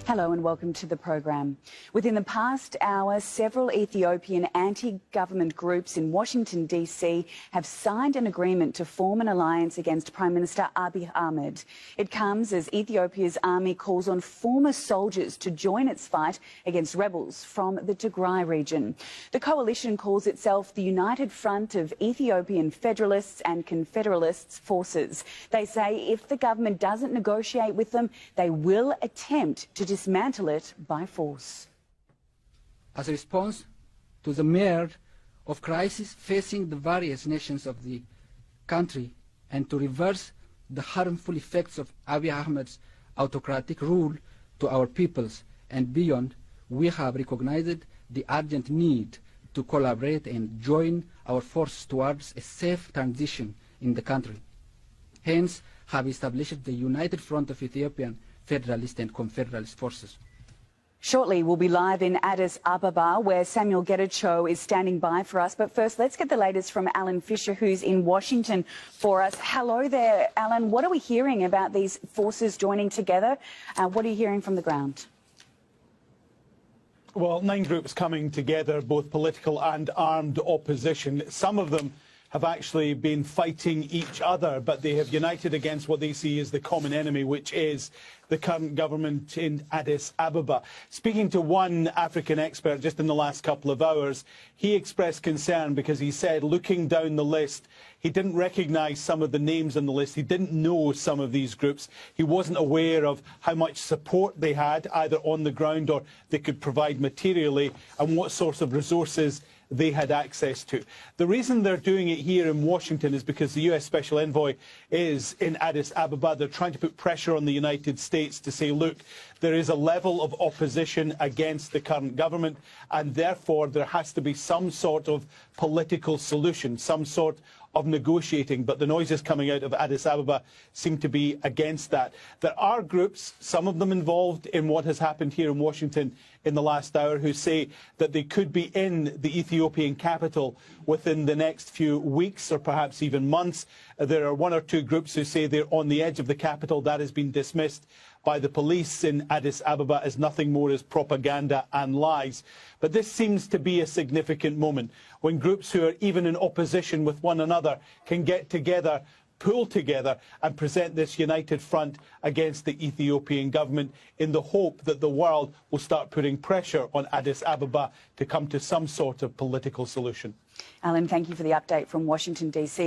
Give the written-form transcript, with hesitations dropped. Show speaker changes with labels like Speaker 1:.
Speaker 1: Hello and welcome to the program. Within the past hour, several Ethiopian anti-government groups in Washington, D.C. have signed an agreement to form an alliance against Prime Minister Abiy Ahmed. It comes as Ethiopia's army calls on former soldiers to join its fight against rebels from the Tigray region. The coalition calls itself the United Front of Ethiopian Federalists and Confederalists Forces. They say if the government doesn't negotiate with them, they will attempt to dismantle it by force.
Speaker 2: As a response to the myriad of crises facing the various nations of the country and to reverse the harmful effects of Abiy Ahmed's autocratic rule to our peoples and beyond, we have recognized the urgent need to collaborate and join our forces towards a safe transition in the country. Hence, have established the United Front of Ethiopian Federalist and Confederalist Forces.
Speaker 1: Shortly, we'll be live in Addis Ababa, where Samuel Getachew is standing by for us. But first, let's get the latest from Alan Fisher, who's in Washington for us. Hello there, Alan. What are we hearing about these forces joining together? What are you hearing from the ground?
Speaker 3: Well, 9 groups coming together, both political and armed opposition. Some of them have actually been fighting each other, but they have united against what they see as the common enemy, which is the current government in Addis Ababa. Speaking to one African expert just in the last couple of hours, he expressed concern because he said, looking down the list, he didn't recognise some of the names on the list. He didn't know some of these groups. He wasn't aware of how much support they had, either on the ground or they could provide materially, and what sorts of resources they had access to. The reason they're doing it here in Washington is because the US Special Envoy is in Addis Ababa. They're trying to put pressure on the United States to say, look, there is a level of opposition against the current government, and therefore there has to be some sort of political solution, some sort of negotiating, but the noises coming out of Addis Ababa seem to be against that. There are groups, some of them involved in what has happened here in Washington in the last hour, who say that they could be in the Ethiopian capital within the next few weeks or perhaps even months. There are 1 or 2 groups who say they're on the edge of the capital. That has been dismissed by the police in Addis Ababa as nothing more as propaganda and lies. But this seems to be a significant moment when groups who are even in opposition with one another can get together, pull together and present this united front against the Ethiopian government in the hope that the world will start putting pressure on Addis Ababa to come to some sort of political solution.
Speaker 1: Alan, thank you for the update from Washington, D.C.